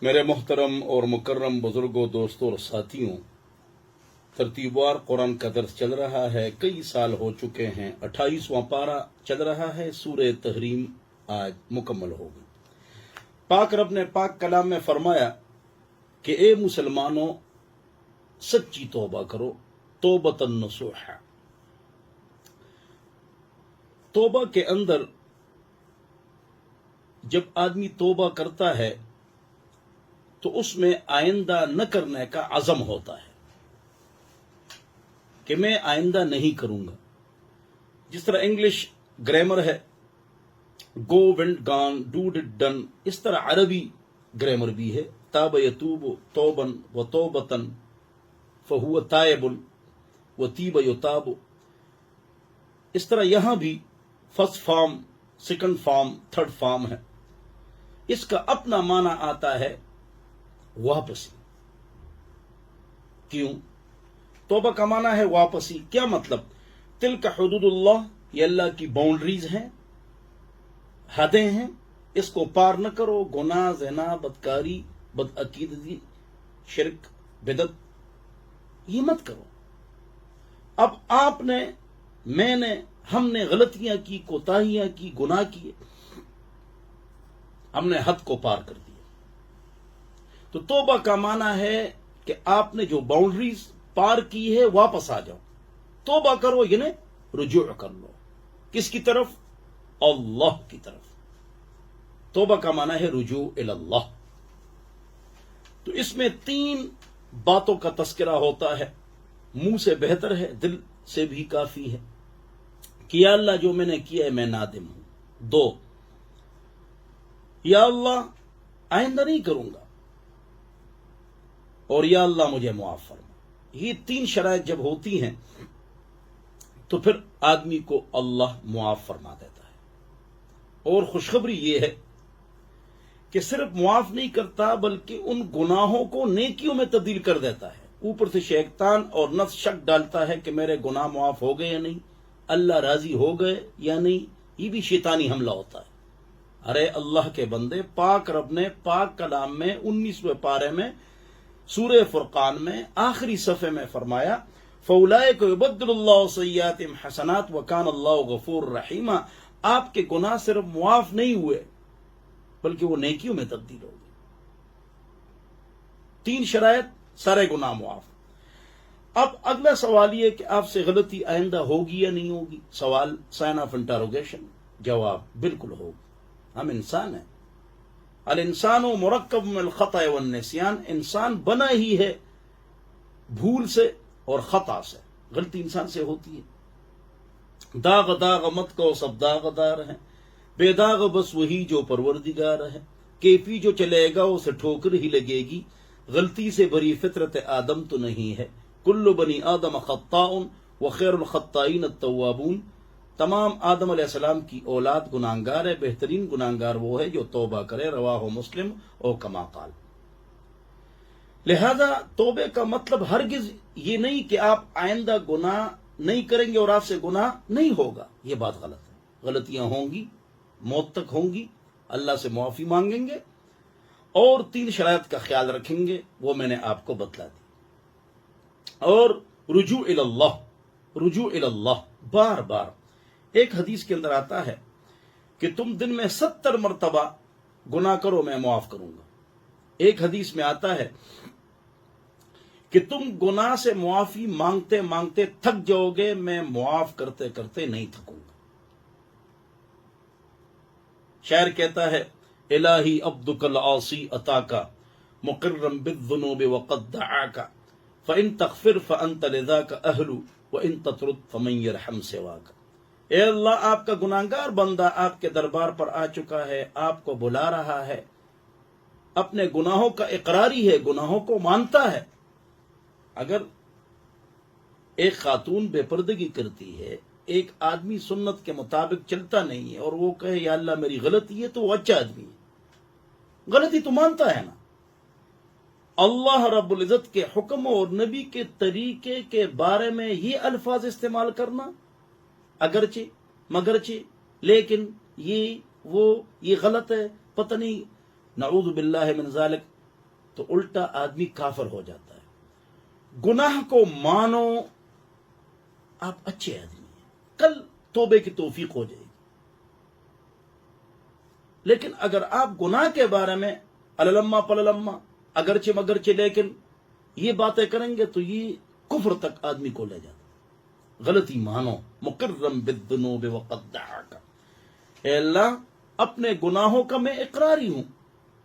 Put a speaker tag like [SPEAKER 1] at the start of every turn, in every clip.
[SPEAKER 1] میرے محترم اور مکرم بزرگوں، دوستوں اور ساتھیوں، ترتیبوار قرآن کا درس چل رہا ہے۔ کئی سال ہو چکے ہیں، 28واں پارہ چل رہا ہے۔ سورہ تحریم آج مکمل ہوگی۔ پاک رب نے پاک کلام میں فرمایا کہ اے مسلمانوں، سچی توبہ کرو، توبۃ نصوحا۔ توبہ کے اندر جب آدمی توبہ کرتا ہے تو اس میں آئندہ نہ کرنے کا عزم ہوتا ہے کہ میں آئندہ نہیں کروں گا۔ جس طرح انگلش گرامر ہے، گو وینٹ گان، ڈو ڈڈ ڈن، اس طرح عربی گرامر بھی ہے، تاب یتوب توبن و توبتن فہو تائب و تیب یتاب۔ اس طرح یہاں بھی first form, second form, third form ہے۔ اس کا اپنا معنی آتا ہے واپسی۔ کیوں؟ توبہ کا معنی ہے واپسی۔ کیا مطلب؟ تلک حدود اللہ، یہ اللہ کی باؤنڈریز ہیں، حدیں ہیں، اس کو پار نہ کرو۔ گناہ، زنا، بدکاری، بدعقیدگی، شرک، بدعت، یہ مت کرو۔ اب آپ نے، میں نے، ہم نے غلطیاں کی، کوتاہیاں کی، گناہ کیے، ہم نے حد کو پار کر دیا۔ تو توبہ کا معنی ہے کہ آپ نے جو باؤنڈریز پار کی ہے واپس آ جاؤ۔ توبہ کرو یعنی رجوع کر لو۔ کس کی طرف؟ اللہ کی طرف۔ توبہ کا معنی ہے رجوع اللہ۔ تو اس میں 3 باتوں کا تذکرہ ہوتا ہے۔ منہ سے بہتر ہے، دل سے بھی کافی ہے کہ یا اللہ جو میں نے کیا ہے میں نادم ہوں۔ 2، یا اللہ آئندہ نہیں کروں گا، اور یا اللہ مجھے معاف فرما۔ یہ 3 شرائط جب ہوتی ہیں تو پھر آدمی کو اللہ معاف فرما دیتا ہے۔ اور خوشخبری یہ ہے کہ صرف معاف نہیں کرتا بلکہ ان گناہوں کو نیکیوں میں تبدیل کر دیتا ہے۔ اوپر سے شیطان اور نفس شک ڈالتا ہے کہ میرے گناہ معاف ہو گئے یا نہیں، اللہ راضی ہو گئے یا نہیں، یہ بھی شیطانی حملہ ہوتا ہے۔ ارے اللہ کے بندے، پاک رب نے پاک کلام میں 19ویں پارے میں سورہ فرقان میں آخری صفحے میں فرمایا فَأُولَئِكَ يُبَدِّلُ اللَّهُ سَيِّئَاتِهِمْ حَسَنَاتٍ وَكَانَ اللَّهُ غَفُورًا رَحِيمًا۔ آپ کے گناہ صرف معاف نہیں ہوئے بلکہ وہ نیکیوں میں تبدیل ہو گئے۔ 3 شرائط، سارے گناہ معاف۔ اب اگلا سوال یہ کہ آپ سے غلطی آئندہ ہوگی یا نہیں ہوگی؟ سوال سائن آف انٹروگیشن۔ جواب بالکل ہوگی۔ ہم انسان ہیں۔ الانسان مرکب من الخطأ والنسیان، انسان بنا ہی ہے بھول سے اور خطا سے۔ غلطی انسان سے ہوتی ہے۔ داغ داغ مت کو، سب داغ دار ہیں، بے داغ بس وہی جو پروردگار ہے۔ کیفی جو چلے گا اسے ٹھوکر ہی لگے گی، غلطی سے بری فطرت آدم تو نہیں ہے۔ کل بنی آدم خطاء وخیر الخطائین التوابون، تمام آدم علیہ السلام کی اولاد گناہگار ہے، بہترین گناہگار وہ ہے جو توبہ کرے۔ رواہ مسلم او کما قال۔ لہذا توبے کا مطلب ہرگز یہ نہیں کہ آپ آئندہ گناہ نہیں کریں گے اور آپ سے گناہ نہیں ہوگا۔ یہ بات غلط ہے۔ غلطیاں ہوں گی، موت تک ہوں گی، اللہ سے معافی مانگیں گے اور 3 شرائط کا خیال رکھیں گے، وہ میں نے آپ کو بتلا دی۔ اور رجوع اللہ، رجوع اللہ، بار بار۔ ایک حدیث کے اندر آتا ہے کہ تم دن میں 70 مرتبہ گناہ کرو میں معاف کروں گا۔ ایک حدیث میں آتا ہے کہ تم گناہ سے معافی مانگتے مانگتے تھک جاؤ گے، میں معاف کرتے کرتے نہیں تھکوں گا۔ شاعر کہتا ہے الہی عبدک العاصی اتاکا مقرا بالذنوب وقد دعاکا فان تغفر فانت لذاک اہل وان تطرد فمن یرحم سواک۔ اے اللہ، آپ کا گناہگار بندہ آپ کے دربار پر آ چکا ہے، آپ کو بلا رہا ہے، اپنے گناہوں کا اقراری ہے، گناہوں کو مانتا ہے۔ اگر ایک خاتون بے پردگی کرتی ہے، ایک آدمی سنت کے مطابق چلتا نہیں ہے اور وہ کہے یا اللہ میری غلطی ہے، تو وہ اچھا آدمی ہے، غلطی تو مانتا ہے نا۔ اللہ رب العزت کے حکم اور نبی کے طریقے کے بارے میں یہ الفاظ استعمال کرنا، اگرچہ مگرچہ، لیکن یہ غلط ہے، پتہ نہیں، نعوذ باللہ من ذالک، تو الٹا آدمی کافر ہو جاتا ہے۔ گناہ کو مانو، آپ اچھے آدمی ہیں، کل توبے کی توفیق ہو جائے گی۔ لیکن اگر آپ گناہ کے بارے میں اللمہ پللمہ اگرچہ مگرچہ لیکن یہ باتیں کریں گے تو یہ کفر تک آدمی کو لے جاتا۔ غلطی مانو، مقرم بالذنوب وقد دعاک، اے اللہ اپنے گناہوں کا میں اقراری ہوں،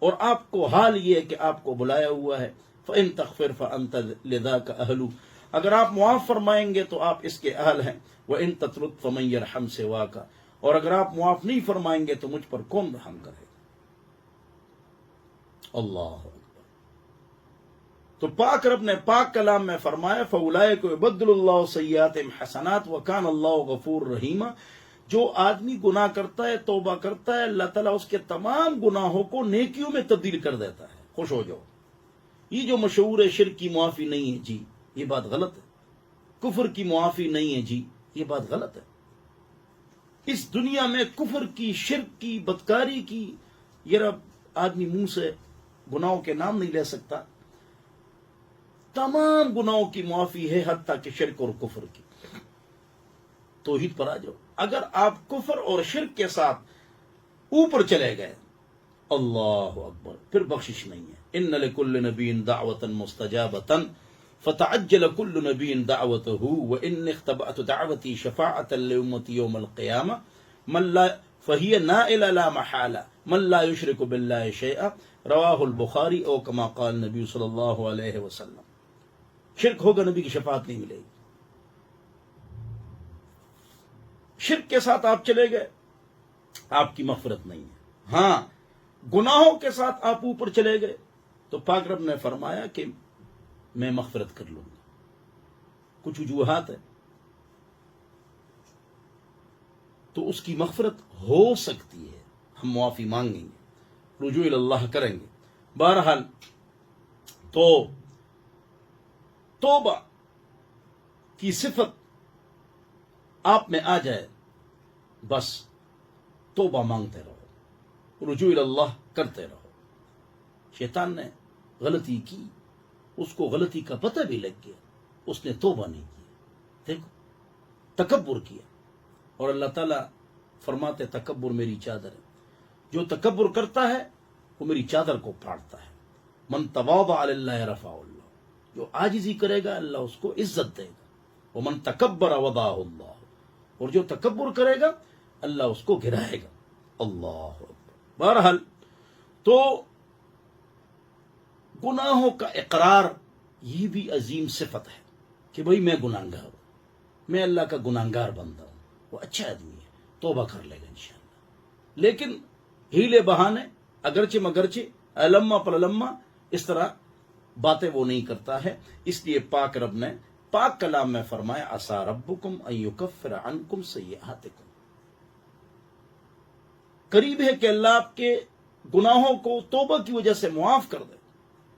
[SPEAKER 1] اور آپ کو حال یہ ہے کہ آپ کو بلایا ہوا ہے۔ فَإِن تَغْفِرْ فَأَنْتَ لِذَاكَ أَهْلُ، اگر آپ معاف فرمائیں گے تو آپ اس کے اہل ہیں۔ وَإِن تَتْرُدْ فَمَن يَرْحَمْ سِوَاكَ، اور اگر آپ معاف نہیں فرمائیں گے تو مجھ پر کون رحم کرے گا؟ اللہ اکبر۔ تو پاک رب نے پاک کلام میں فرمایا فَأُولَٰئِكَ يُبَدِّلُ اللَّهُ سَيِّئَاتِهِمْ حَسَنَاتٍ وَكَانَ اللَّهُ غَفُورًا رَحِيمًا۔ جو آدمی گناہ کرتا ہے، توبہ کرتا ہے، اللہ تعالیٰ اس کے تمام گناہوں کو نیکیوں میں تبدیل کر دیتا ہے۔ خوش ہو جاؤ۔ یہ جو مشہور ہے شرک کی معافی نہیں ہے جی، یہ بات غلط ہے۔ کفر کی معافی نہیں ہے جی، یہ بات غلط ہے۔ اس دنیا میں کفر کی، شرک کی، بدکاری کی، یہ رب آدمی منہ سے گناہوں کے نام نہیں لے سکتا۔ تمام گناہوں کی معافی ہے، حتیٰ کہ شرک اور کفر کی۔ توحید پر آ جاؤ۔ اگر آپ کفر اور شرک کے ساتھ اوپر چلے گئے، اللہ اکبر، پھر بخشش نہیں ہے۔ ان لکل نبی دعوۃ مستجابۃ فتعجل کل نبی دعوتہ وان اختبأت دعوتی شفاعۃ لامتی یوم القیامہ من لا فہی نائل لا محالہ من لا یشرک باللہ شیئا، رواہ البخاری، او کما قال نبی صلی اللہ علیہ وسلم۔ شرک ہوگا نبی کی شفاعت نہیں ملے گی۔ شرک کے ساتھ آپ چلے گئے، آپ کی مغفرت نہیں ہے۔ ہاں، گناہوں کے ساتھ آپ اوپر چلے گئے تو پاک رب نے فرمایا کہ میں مغفرت کر لوں گا۔ کچھ وجوہات ہے تو اس کی مغفرت ہو سکتی ہے، ہم معافی مانگیں گے، رجوع اللہ کریں گے۔ بہرحال تو توبہ کی صفت آپ میں آ جائے، بس توبہ مانگتے رہو، رجوع اللہ کرتے رہو۔ شیطان نے غلطی کی، اس کو غلطی کا پتہ بھی لگ گیا، اس نے توبہ نہیں کی، دیکھو تکبر کیا، اور اللہ تعالیٰ فرماتے تکبر میری چادر ہے، جو تکبر کرتا ہے وہ میری چادر کو پھاڑتا ہے۔ من تواضع للہ رفعہ اللہ، جو عاجزی کرے گا اللہ اس کو عزت دے گا۔ ومن تکبر وضعہ اللہ، اور جو تکبر کرے گا اللہ اس کو گرائے گا۔ اللہ اکبر۔ بہرحال تو گناہوں کا اقرار یہ بھی عظیم صفت ہے کہ بھئی میں گناہگار ہوں، میں اللہ کا گناہگار بندہ ہوں۔ وہ اچھا آدمی ہے، توبہ کر لے گا انشاءاللہ۔ لیکن ہیلے بہانے اگرچہ مگرچہ الما پللما اس طرح باتیں وہ نہیں کرتا ہے۔ اس لیے پاک رب نے پاک کلام میں فرمایا عسى ربکم ان یکفر عنکم سیئاتکم، قریب ہے کہ اللہ آپ کے گناہوں کو توبہ کی وجہ سے معاف کر دے،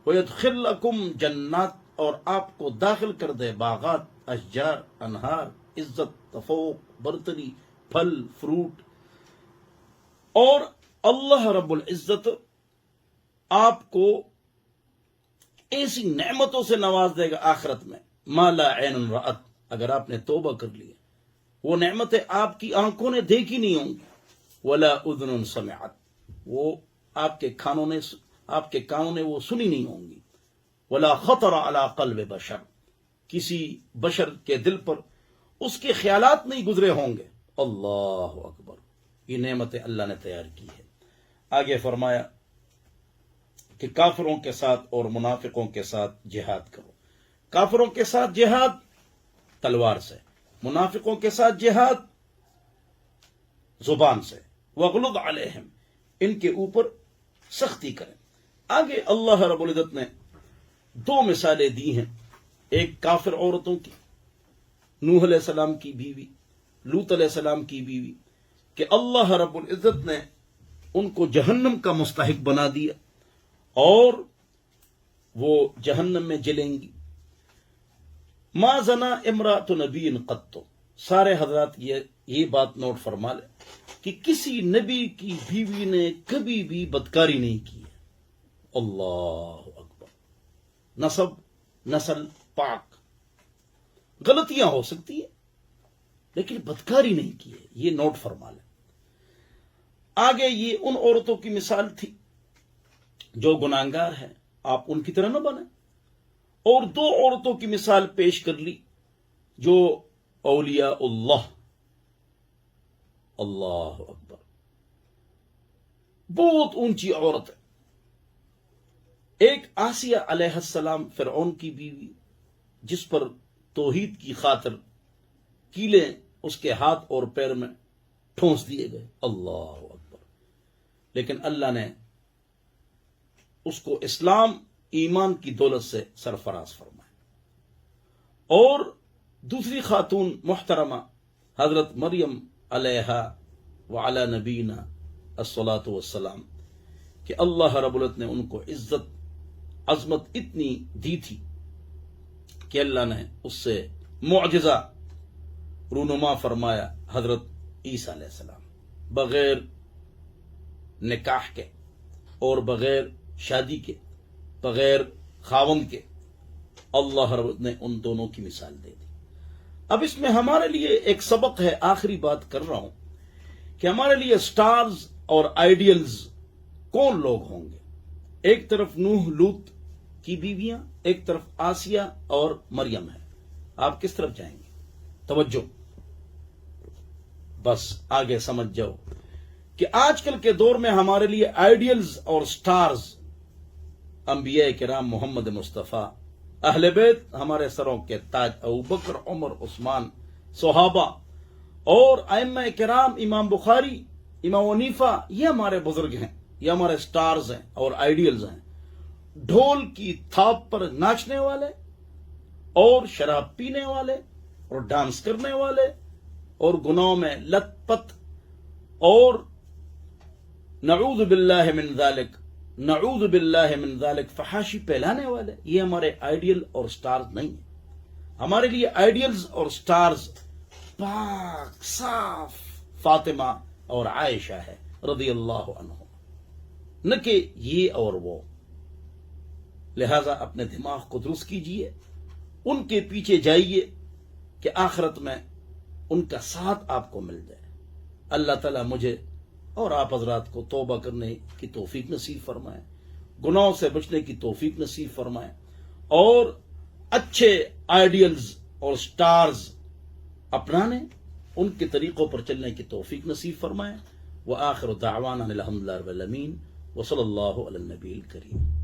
[SPEAKER 1] وَيَدْخِلَكُمْ جنات، اور آپ کو داخل کر دے باغات، اشجار، انہار، عزت، تفوق، برتری، پھل، فروٹ، اور اللہ رب العزت آپ کو ایسی نعمتوں سے نواز دے گا آخرت میں، ما لا عین رأت، اگر آپ نے توبہ کر لی، وہ نعمتیں آپ کی آنکھوں نے دیکھی نہیں ہوں گی، ولا اذن سمعت، وہ آپ کے کانوں نے وہ سنی نہیں ہوں گی، ولا خطر علی قلب بشر، کسی بشر کے دل پر اس کے خیالات نہیں گزرے ہوں گے۔ اللہ اکبر، یہ نعمتیں اللہ نے تیار کی ہے۔ آگے فرمایا کہ کافروں کے ساتھ اور منافقوں کے ساتھ جہاد کرو۔ کافروں کے ساتھ جہاد تلوار سے، منافقوں کے ساتھ جہاد زبان سے، وغلظ علیہم، ان کے اوپر سختی کریں۔ آگے اللہ رب العزت نے دو مثالیں دی ہیں، ایک کافر عورتوں کی، نوح علیہ السلام کی بیوی، لوط علیہ السلام کی بیوی، کہ اللہ رب العزت نے ان کو جہنم کا مستحق بنا دیا اور وہ جہنم میں جلیں گی۔ ما زنا امرأۃ نبی قط، سارے حضرات یہ بات نوٹ فرما لیں کہ کسی نبی کی بیوی نے کبھی بھی بدکاری نہیں کی ہے۔ اللہ اکبر۔ نسب نسل پاک. غلطیاں ہو سکتی ہے لیکن بدکاری نہیں کی ہے، یہ نوٹ فرما لیں. آگے یہ ان عورتوں کی مثال تھی جو گناہگار ہیں، آپ ان کی طرح نہ بنیں. اور دو عورتوں کی مثال پیش کر لی جو اولیاء اللہ، اللہ اکبر، بہت اونچی عورت ہے. ایک آسیہ علیہ السلام، فرعون کی بیوی، جس پر توحید کی خاطر کیلیں اس کے ہاتھ اور پیر میں ٹھونس دیے گئے، اللہ اکبر، لیکن اللہ نے اس کو اسلام ایمان کی دولت سے سرفراز فرمایا. اور دوسری خاتون محترمہ حضرت مریم علیہ وعلی نبینا الصلاۃ والسلام، کہ اللہ رب العزت نے ان کو عزت عظمت اتنی دی تھی کہ اللہ نے اس سے معجزہ رونما فرمایا. حضرت عیسیٰ علیہ السلام بغیر نکاح کے اور بغیر شادی کے، بغیر خاوند کے، اللہ رب نے ان دونوں کی مثال دے دی. اب اس میں ہمارے لیے ایک سبق ہے، آخری بات کر رہا ہوں کہ ہمارے لیے سٹارز اور آئیڈیلز کون لوگ ہوں گے. ایک طرف نوح لوط کی بیویاں، ایک طرف آسیہ اور مریم ہے. آپ کس طرف جائیں گے؟ توجہ، بس آگے سمجھ جاؤ کہ آج کل کے دور میں ہمارے لیے آئیڈیلز اور سٹارز انبیاء کرام محمد مصطفیٰ، اہل بیت، ہمارے سروں کے تاج، ابوبکر، عمر، عثمان، صحابہ اور ائمہ کرام، امام بخاری، امام حنیفہ، یہ ہمارے بزرگ ہیں، یہ ہمارے سٹارز ہیں اور آئیڈیلز ہیں. ڈھول کی تھاپ پر ناچنے والے اور شراب پینے والے اور ڈانس کرنے والے اور گناہوں میں لت پت اور نعوذ باللہ من ذالک، نعوذ باللہ من ذالک، فحاشی پھیلانے والے، یہ ہمارے آئیڈیل اور سٹارز نہیں ہیں. ہمارے لیے آئیڈیلز اور سٹارز پاک صاف فاطمہ اور عائشہ ہے رضی اللہ عنہ، نہ کہ یہ اور وہ. لہذا اپنے دماغ کو درست کیجئے، ان کے پیچھے جائیے کہ آخرت میں ان کا ساتھ آپ کو مل جائے. اللہ تعالیٰ مجھے اور آپ حضرات کو توبہ کرنے کی توفیق نصیب فرمائے، گناہوں سے بچنے کی توفیق نصیب فرمائے، اور اچھے آئیڈیلز اور سٹارز اپنانے، ان کے طریقوں پر چلنے کی توفیق نصیب فرمائے. وآخر دعوانا الحمدللہ رب العالمین، وصلی اللہ علی النبی الکریم.